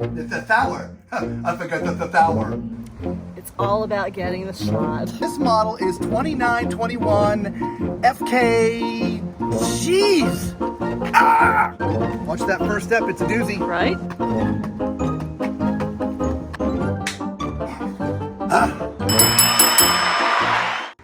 The Thauer. I forgot the Thauer. It's all about getting the shot. This model is 2921 FK. Jeez! Ah! Watch that first step, it's a doozy. Right?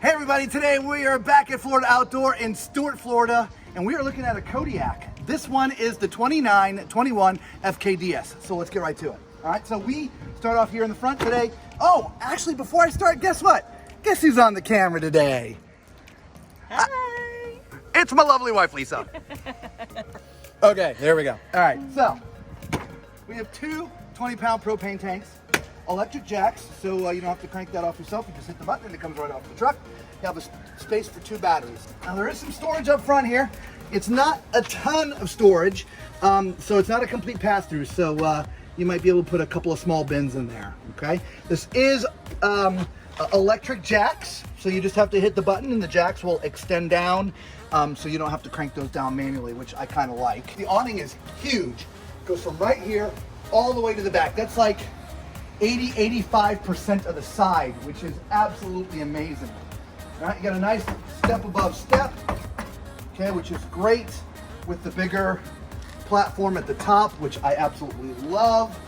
Hey everybody, today we are back at Florida Outdoor in Stuart, Florida, and we are looking at a Kodiak. This one is the 2921 FKDS. So let's get right to it. All right, so we start off here in the front today. Oh, actually, before I start, guess what? Guess who's on the camera today? Hi! It's my lovely wife, Lisa. Okay, there we go. All right, so we have two 20-pound propane tanks, electric jacks, so you don't have to crank that off yourself. You just hit the button and it comes right off the truck. You have a space for two batteries. Now there is some storage up front here. It's not a ton of storage, so it's not a complete pass-through, so you might be able to put a couple of small bins in there, okay? This is electric jacks, so you just have to hit the button and the jacks will extend down, so you don't have to crank those down manually, which I kind of like. The awning is huge. It goes from right here all the way to the back. That's like 80-85% of the side, which is absolutely amazing. All right, you got a nice step above step, okay, which is great with the bigger platform at the top, which I absolutely love.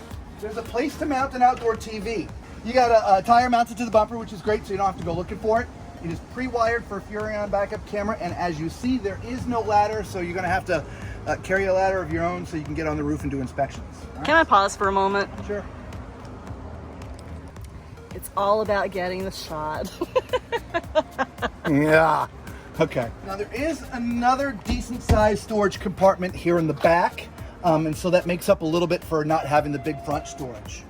There's a place to mount an outdoor TV. You got a tire mounted to the bumper, which is great, so you don't have to go looking for it. It is pre-wired for a Furrion backup camera, and as you see, there is no ladder, so you're gonna have to carry a ladder of your own so you can get on the roof and do inspections. Right? Can I pause for a moment? Sure. It's all about getting the shot. Yeah. Okay. Now there is another decent sized storage compartment here in the back, and so that makes up a little bit for not having the big front storage.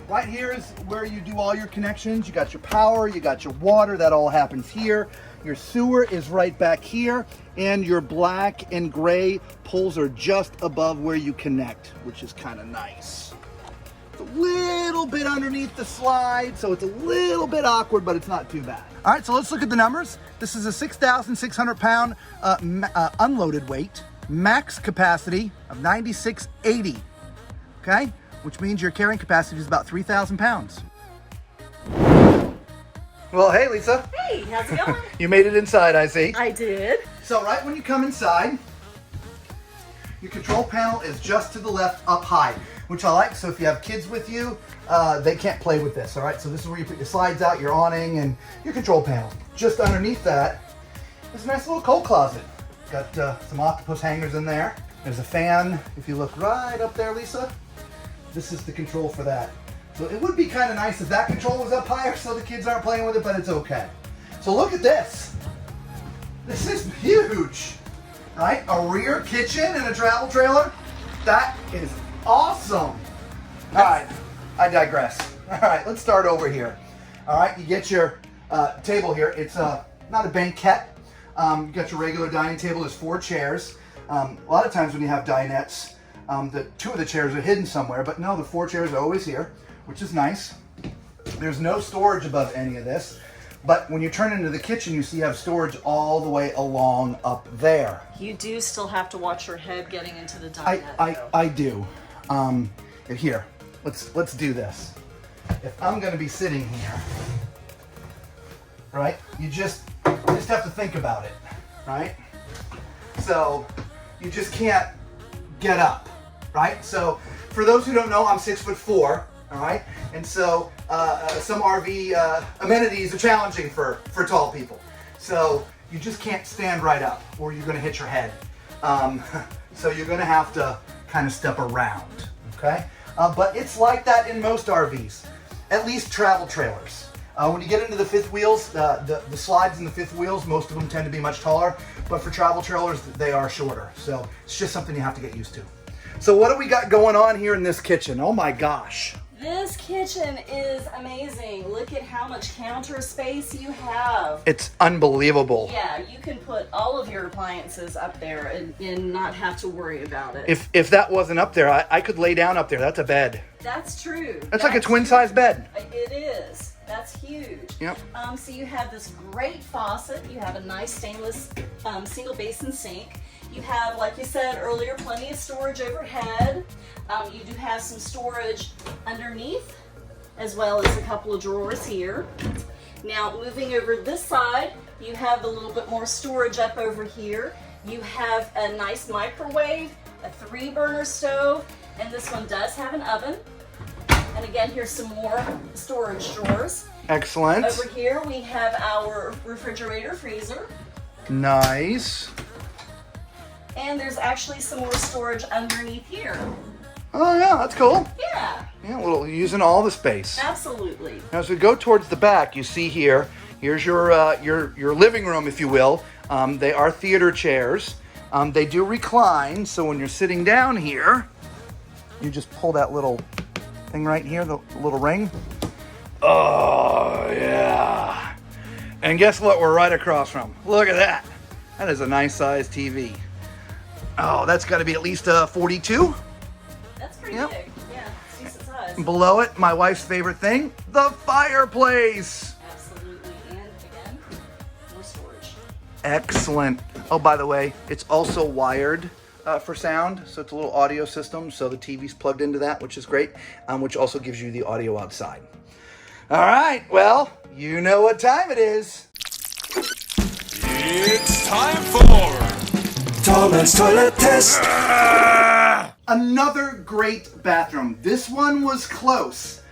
Right here is where you do all your connections. You got your power, you got your water, that all happens here. Your sewer is right back here, and your black and gray poles are just above where you connect, which is kind of nice. It's a little bit underneath the slide, so it's a little bit awkward, but it's not too bad. All right, so let's look at the numbers. This is a 6,600 pound unloaded weight, max capacity of 9,680, okay? Which means your carrying capacity is about 3,000 pounds. Well, hey, Lisa. Hey, how's it going? You made it inside, I see. I did. So right when you come inside, your control panel is just to the left up high, which I like. So if you have kids with you, they can't play with this, all right? So this is where you put your slides out, your awning, and your control panel. Just underneath that is a nice little coat closet. Got some octopus hangers in there. There's a fan. If you look right up there, Lisa, this is the control for that. So it would be kind of nice if that control was up higher so the kids aren't playing with it, but it's okay. So look at this. This is huge, right? A rear kitchen and a travel trailer. That is awesome. All right, I digress. All right, let's start over here. All right, you get your table here. It's not a banquette. You got your regular dining table. There's 4 chairs. A lot of times when you have dinettes, the 2 of the chairs are hidden somewhere, but no, the 4 chairs are always here, which is nice. There's no storage above any of this, but when you turn into the kitchen, you see you have storage all the way along up there. You do still have to watch your head getting into the dinette. I do. Here, let's do this. If I'm gonna be sitting here, right, you just have to think about it, right? So you just can't get up, right? So for those who don't know, I'm 6'4", all right? And so some RV amenities are challenging for tall people. So you just can't stand right up or you're gonna hit your head. So you're gonna have to kind of step around, okay? But it's like that in most RVs, at least travel trailers. When you get into the fifth wheels, the slides in the fifth wheels, most of them tend to be much taller, but for travel trailers, they are shorter. So it's just something you have to get used to. So what do we got going on here in this kitchen? Oh my gosh. This kitchen is amazing. Look at how much counter space you have. It's unbelievable. Yeah, you can put all of your appliances up there and not have to worry about it. If that wasn't up there, I could lay down up there. That's a bed. That's true. That's like a twin-size bed. It is. That's huge. Yep. So you have this great faucet. You have a nice stainless single basin sink. You have, like you said earlier, plenty of storage overhead. You do have some storage underneath, as well as a couple of drawers here. Now, moving over this side, you have a little bit more storage up over here. You have a nice microwave, a 3-burner stove, and this one does have an oven. And again, here's some more storage drawers. Excellent. Over here, we have our refrigerator freezer. Nice. And there's actually some more storage underneath here. Oh yeah, that's cool. Yeah. Yeah, well, using all the space. Absolutely. Now, as we go towards the back, you see here's your living room, if you will. They are theater chairs. They do recline, so when you're sitting down here, you just pull that little thing right here, the little ring. Oh, yeah. And guess what we're right across from? Look at that. That is a nice sized TV. Oh, that's got to be at least 42. That's pretty Yep. big. Yeah, it's decent size. Below it, my wife's favorite thing, the fireplace. Absolutely. And again, more storage. Excellent. Oh, by the way, it's also wired for sound, so it's a little audio system, so the TV's plugged into that, which is great, which also gives you the audio outside. All right, well, you know what time it is. It's time for Tallman's Toilet Test. Another great bathroom. This one was close.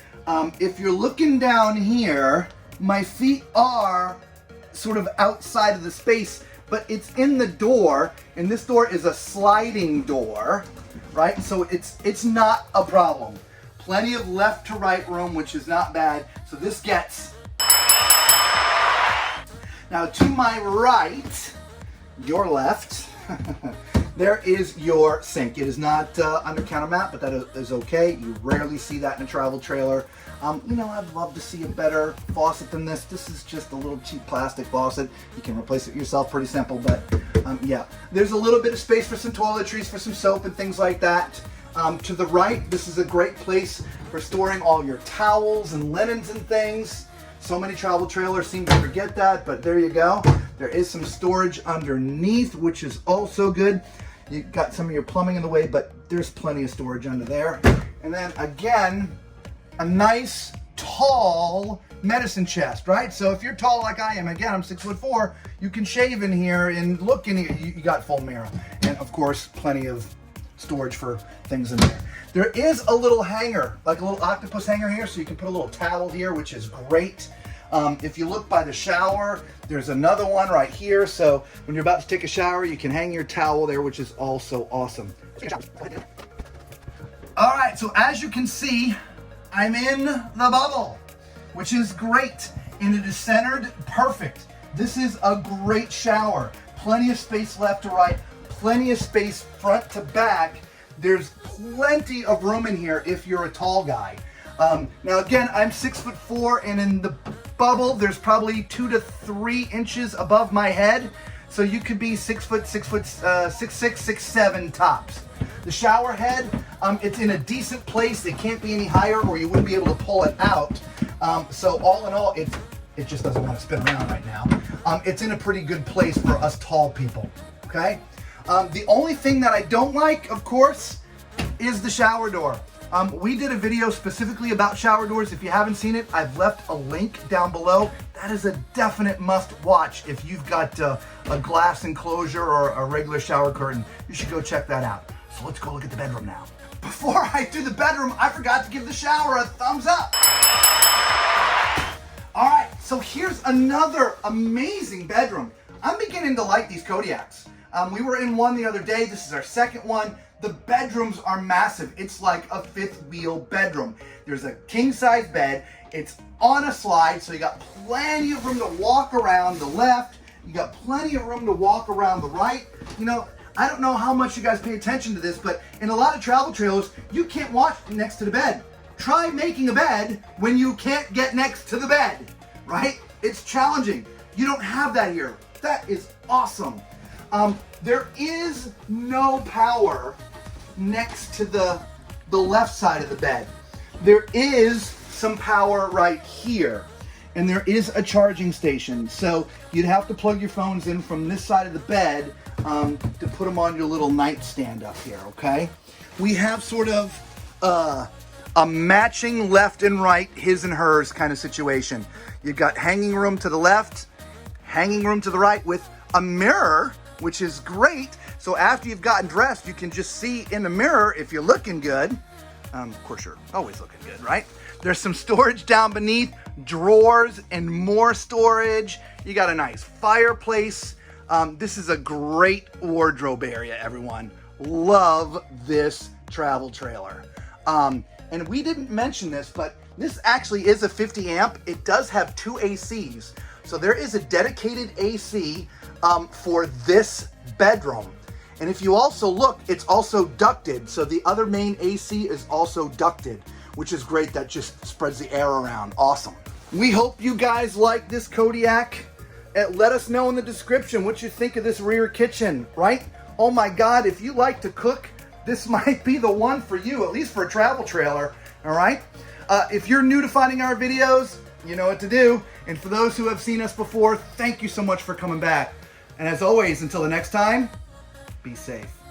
If you're looking down here, my feet are sort of outside of the space, but it's in the door, and this door is a sliding door, right? So it's not a problem. Plenty of left to right room, which is not bad. So this gets... Now to my right, your left, there is your sink. It is not under counter mat, but that is okay. You rarely see that in a travel trailer. You know, I'd love to see a better faucet than this. This is just a little cheap plastic faucet. You can replace it yourself, pretty simple, but yeah. There's a little bit of space for some toiletries, for some soap and things like that. To the right, this is a great place for storing all your towels and linens and things. So many travel trailers seem to forget that, but there you go. There is some storage underneath, which is also good. You've got some of your plumbing in the way, but there's plenty of storage under there. And then again, a nice tall medicine chest, right? So if you're tall like I am, again, I'm 6'4", you can shave in here and look in here. You got full mirror. And of course, plenty of storage for things in there. There is a little hanger, like a little octopus hanger here, so you can put a little towel here, which is great. If you look by the shower, there's another one right here, so when you're about to take a shower, you can hang your towel there, which is also awesome. All right, so as you can see, I'm in the bubble, which is great, and it is centered perfect. This is a great shower. Plenty of space left to right, plenty of space front to back. There's plenty of room in here if you're a tall guy. Now again, I'm 6'4", and in the bubble, there's probably 2 to 3 inches above my head. So you could be 6 foot, 6'6", 6'7" tops. The shower head, it's in a decent place. It can't be any higher or you wouldn't be able to pull it out. So all in all, it just doesn't want to spin around right now. It's in a pretty good place for us tall people, okay? The only thing that I don't like, of course, is the shower door. We did a video specifically about shower doors. If you haven't seen it, I've left a link down below. That is a definite must watch if you've got a glass enclosure or a regular shower curtain. You should go check that out. So let's go look at the bedroom now. Before I do the bedroom, I forgot to give the shower a thumbs up. All right, so here's another amazing bedroom. I'm beginning to like these Kodiaks. We were in one the other day. This is our second one. The bedrooms are massive. It's like a 5th wheel bedroom. There's a king size bed. It's on a slide, so you got plenty of room to walk around the left. You got plenty of room to walk around the right. You know, I don't know how much you guys pay attention to this, but in a lot of travel trailers, you can't watch next to the bed. Try making a bed when you can't get next to the bed, right? It's challenging. You don't have that here. That is awesome. There is no power next to the left side of the bed. There is some power right here, and there is a charging station. So you'd have to plug your phones in from this side of the bed to put them on your little nightstand up here, okay? We have sort of a matching left and right, his and hers kind of situation. You've got hanging room to the left, hanging room to the right with a mirror, which is great. So after you've gotten dressed, you can just see in the mirror if you're looking good. Of course, you're always looking good, right? There's some storage down beneath, drawers and more storage. You got a nice fireplace. This is a great wardrobe area, everyone. Love this travel trailer. And we didn't mention this, but this actually is a 50 amp. It does have 2 ACs. So there is a dedicated AC for this bedroom. And if you also look, it's also ducted. So the other main AC is also ducted, which is great. That just spreads the air around. Awesome. We hope you guys like this Kodiak. Let us know in the description what you think of this rear kitchen, right? Oh my God, if you like to cook, this might be the one for you, at least for a travel trailer, all right? If you're new to finding our videos, you know what to do. And for those who have seen us before, thank you so much for coming back. And as always, until the next time, be safe.